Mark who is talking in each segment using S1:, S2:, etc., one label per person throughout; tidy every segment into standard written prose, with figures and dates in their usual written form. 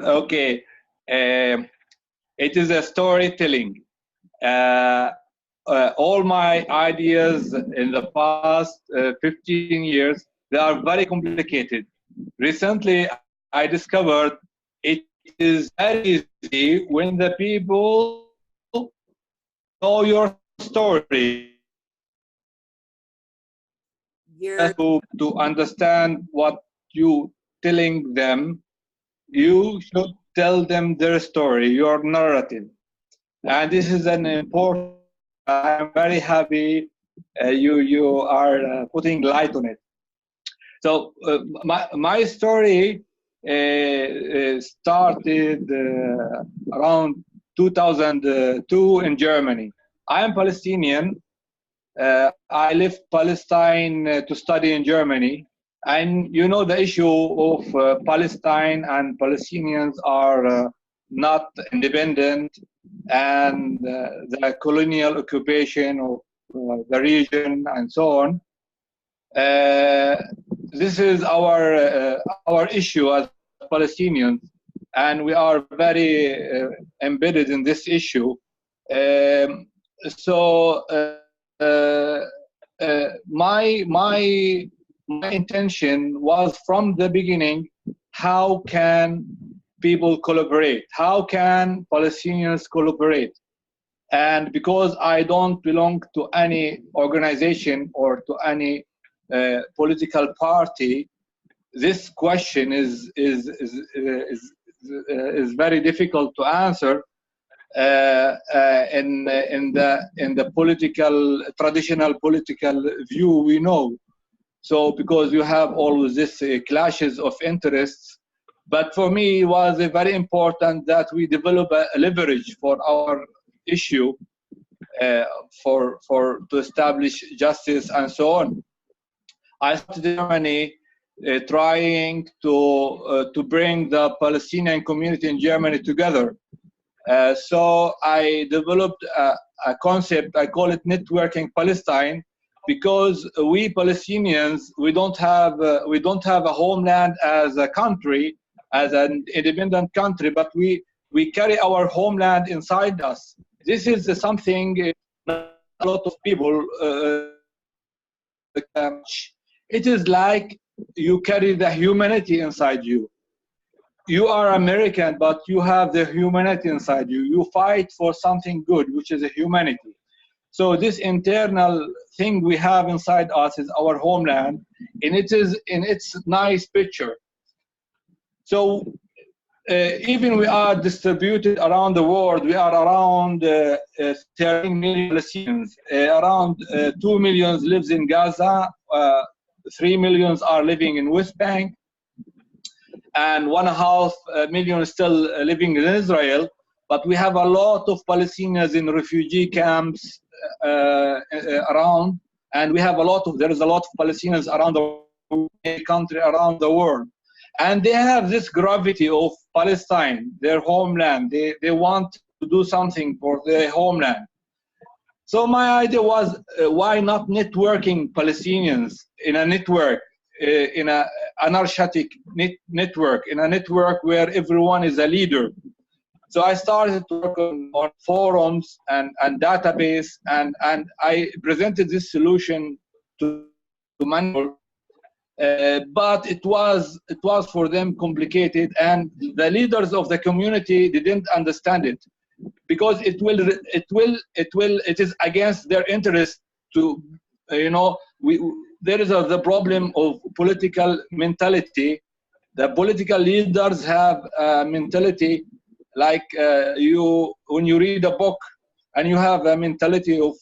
S1: Okay. It is a storytelling. All my ideas in the past 15 years, they are very complicated. Recently, I discovered it is very easy when the people know your story.
S2: You're
S1: To understand what you telling them, you should tell them their story, your narrative. And this is an important. I am very happy you are putting light on it. So my story started around 2002 in Germany. I am Palestinian. I left Palestine to study in Germany. And you know the issue of Palestine and Palestinians are not independent, and the colonial occupation of the region and so on. This is our issue as Palestinians, and we are very embedded in this issue. So my intention was from the beginning: how can people collaborate? How can Palestinians collaborate? And because I don't belong to any organization or to any political party, this question is very difficult to answer in the traditional political view we know. So because you have always this clashes of interests, but for me it was very important that we develop a leverage for our issue, to establish justice and so on. I started in Germany trying to bring the Palestinian community in Germany together. So I developed a concept. I call it networking Palestine, because we Palestinians, we don't have a homeland as a country, as an independent country, but we carry our homeland inside us. This is something not a lot of people. It is like you carry the humanity inside you. You are American, but you have the humanity inside you. You fight for something good, which is a humanity. So this internal thing we have inside us is our homeland, and it is in its nice picture. So even we are distributed around the world. We are around 13 million Palestinians. Around 2 million lives in Gaza. 3 million are living in West Bank, and 1.5 million still living in Israel. But we have a lot of Palestinians in refugee camps around, and there is a lot of Palestinians around the country, around the world. And they have this gravity of Palestine, their homeland. They want to do something for their homeland. So my idea was, why not networking Palestinians in a network, in an anarchic network, in a network where everyone is a leader. So I started to work on forums and database, and I presented this solution to many. But it was for them complicated, and the leaders of the community didn't understand it, because it is against their interest to, there is the problem of political mentality. The political leaders have a mentality like when you read a book and you have a mentality of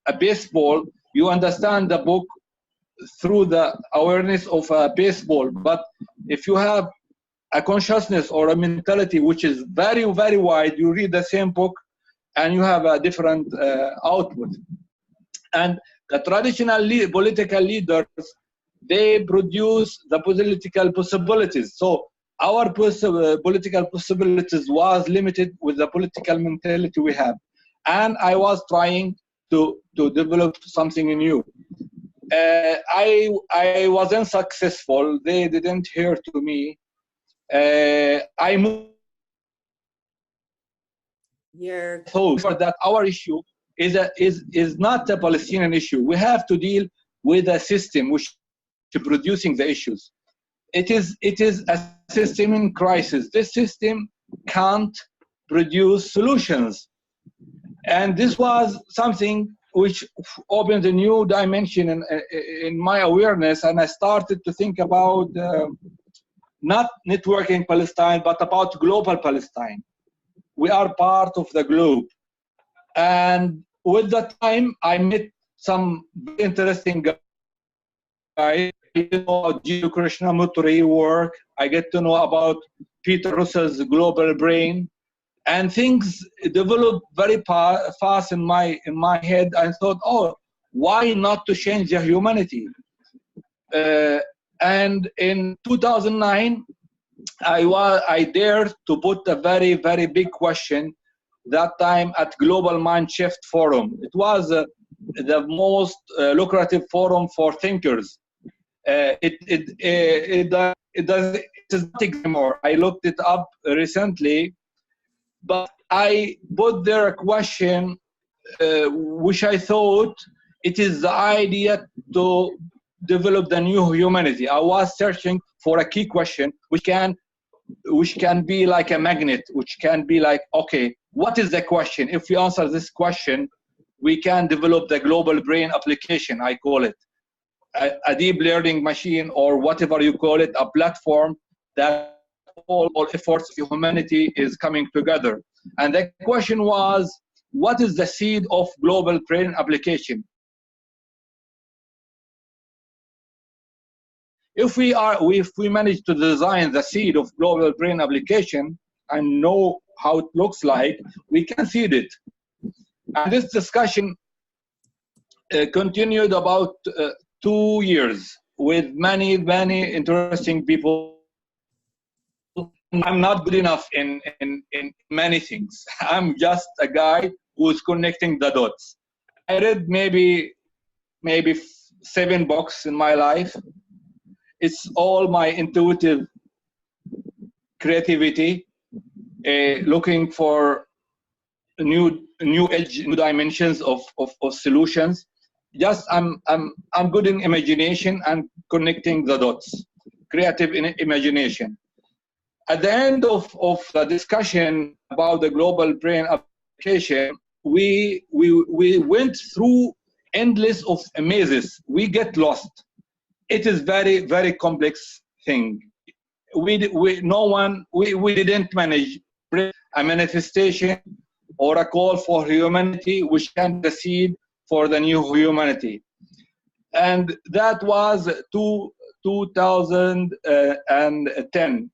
S1: a baseball, you understand the book through the awareness of baseball. But if you have a consciousness or a mentality which is very, very wide, you read the same book and you have a different output. And the traditional political leaders, they produce the political possibilities. So our political possibilities was limited with the political mentality we have. And I was trying to develop something new. I wasn't successful. They didn't hear to me. I moved thought that our issue is not a Palestinian issue. We have to deal with a system which is producing the issues. It is a system in crisis. This system can't produce solutions. And this was something which opened a new dimension in my awareness, and I started to think about not networking Palestine, but about global Palestine. We are part of the globe. And with the time, I met some interesting guys. I get to know about Gio Krishnamurti work. I get to know about Peter Russell's global brain. And things developed very fast in my head. I thought, oh, why not to change the humanity? And in 2009, I dared to put a very, very big question that time at Global Mind Shift Forum. It was the most lucrative forum for thinkers. It is not anymore. I looked it up recently, but I put there a question which I thought it is the idea to develop the new humanity. I was searching for a key question which can be like a magnet, which can be like, okay, what is the question? If we answer this question, we can develop the global brain application, I call it. A deep learning machine, or whatever you call it, a platform that all efforts of humanity is coming together. And the question was, what is the seed of global brain application? If we manage to design the seed of global brain application and know how it looks like, we can seed it. And this discussion continued about 2 years with many, many interesting people. I'm not good enough in many things. I'm just a guy who's connecting the dots. I read maybe 7 books in my life. It's all my intuitive creativity, looking for new dimensions of solutions. Just I'm good in imagination and connecting the dots, creative imagination. At the end of the discussion about the global brain application, we went through endless of mazes. We get lost. It is very, very complex thing. We didn't manage a manifestation or a call for humanity which can be the seed for the new humanity. And that was 2010.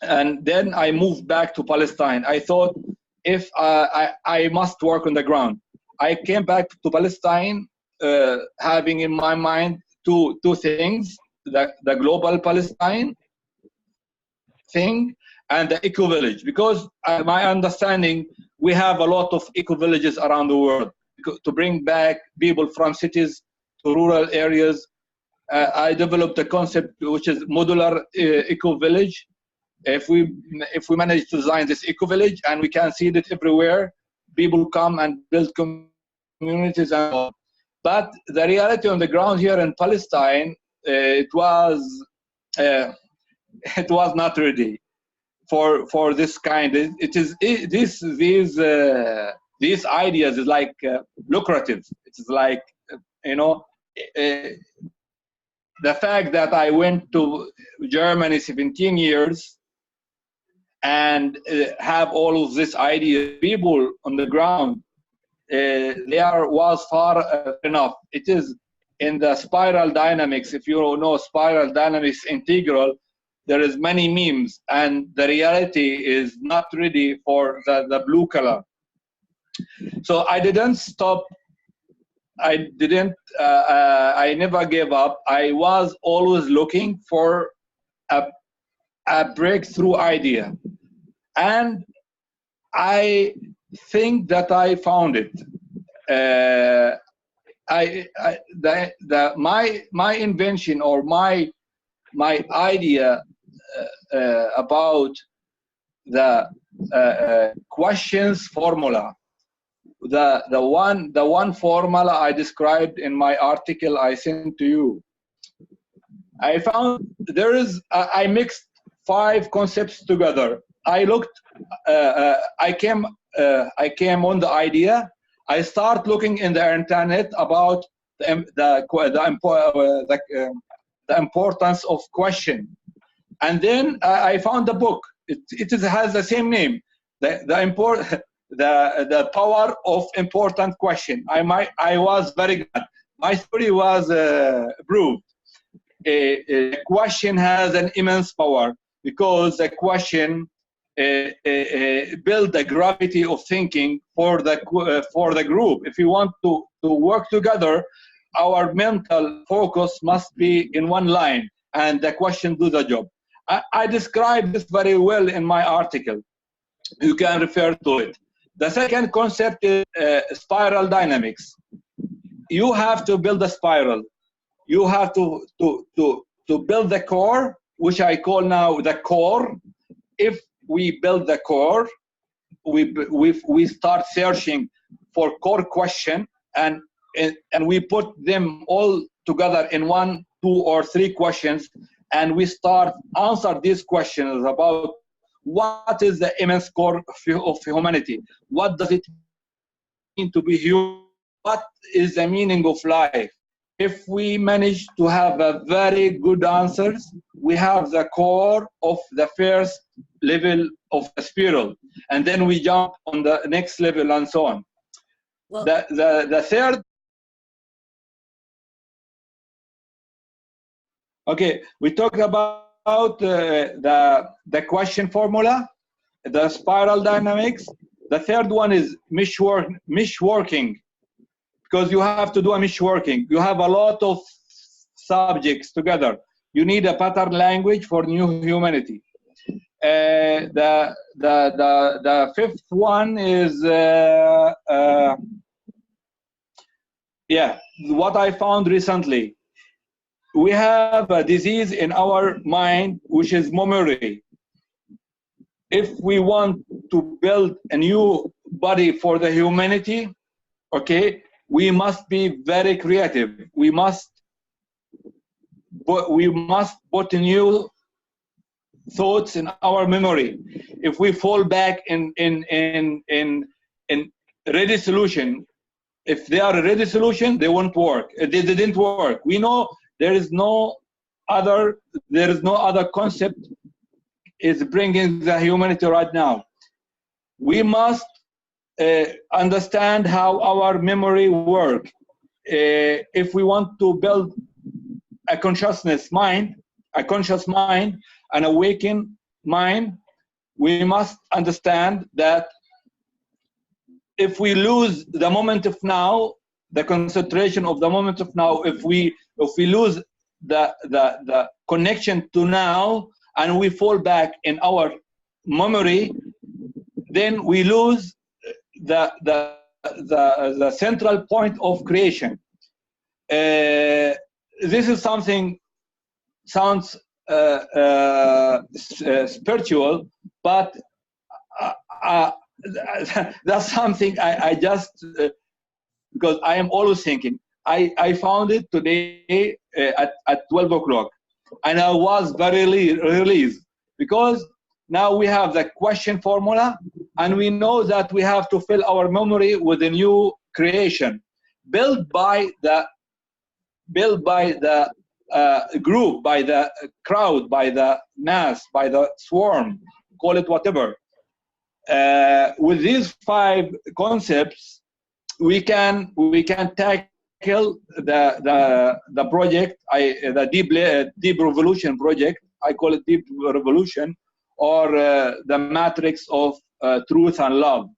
S1: And then I moved back to Palestine. I thought, if I must work on the ground. I came back to Palestine having in my mind two things, the global Palestine thing and the eco-village, because my understanding, we have a lot of eco-villages around the world to bring back people from cities to rural areas. I developed a concept which is modular eco-village. If we manage to design this eco-village and we can see it everywhere, people come and build communities and all. But the reality on the ground here in Palestine, it was not ready for this kind. These ideas is like lucrative. It's like the fact that I went to Germany 17 years and have all of this idea, people on the ground, there was far enough. It is in the spiral dynamics. If you know spiral dynamics integral, there is many memes, and the reality is not ready for the blue color. So I didn't stop. I never gave up. I was always looking for a breakthrough idea, and I think that I found it. My invention or my idea about the questions formula. The one formula I described in my article I sent to you. I found I mixed 5 concepts together. I came on the idea. I start looking in the internet about the importance of question, and then I found the book. It has the same name. The power of important question. I was very glad. My story was proved. A question has an immense power because the question build the gravity of thinking for the group. If you want to work together, our mental focus must be in one line, and the question do the job. I described this very well in my article. You can refer to it. The second concept is spiral dynamics. You have to build a spiral. You have to build the core, which I call now the core. If we build the core, we start searching for core question, and we put them all together in 1, 2, or 3 questions, and we start answer these questions about what is the immense core of humanity? What does it mean to be human? What is the meaning of life? If we manage to have a very good answers, we have the core of the first level of the spiral, and then we jump on the next level and so on.
S2: Well,
S1: the third. Okay, we talked about the question formula, the spiral dynamics. The third one is mesh working, because you have to do a mesh working. You have a lot of subjects together. You need a pattern language for new humanity. The fifth one is what I found recently. We have a disease in our mind, which is memory. If we want to build a new body for the humanity, okay, we must be very creative. We must put new thoughts in our memory. If we fall back in ready solution, if they are a ready solution, they won't work. They didn't work. We know there is no other concept is bringing the humanity right now. We must understand how our memory works. If we want to build a conscious mind, an awakened mind, we must understand that if we lose the moment of now, the concentration of the moment of now, if we lose the connection to now, and we fall back in our memory, then we lose the central point of creation. This is something sounds spiritual, but that's something I just because I am always thinking. I found it today at 12 o'clock, and I was very relieved because now we have the question formula, and we know that we have to fill our memory with a new creation built by the group, by the crowd, by the mass, by the swarm, call it whatever. With these 5 concepts, we can tackle the project, the deep revolution project. I call it deep revolution, or the matrix of truth and love.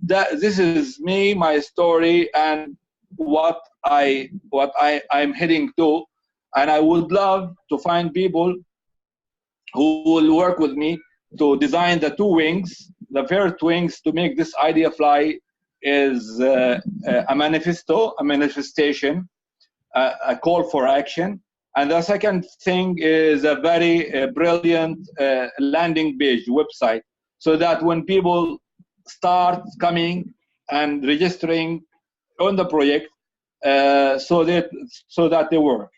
S1: This is me, my story, and what I'm heading to, and I would love to find people who will work with me to design the 2 wings. The first wings to make this idea fly is a manifesto, a manifestation, a call for action. And the second thing is a very brilliant landing page website, so that when people start coming and registering on the project, so that they work.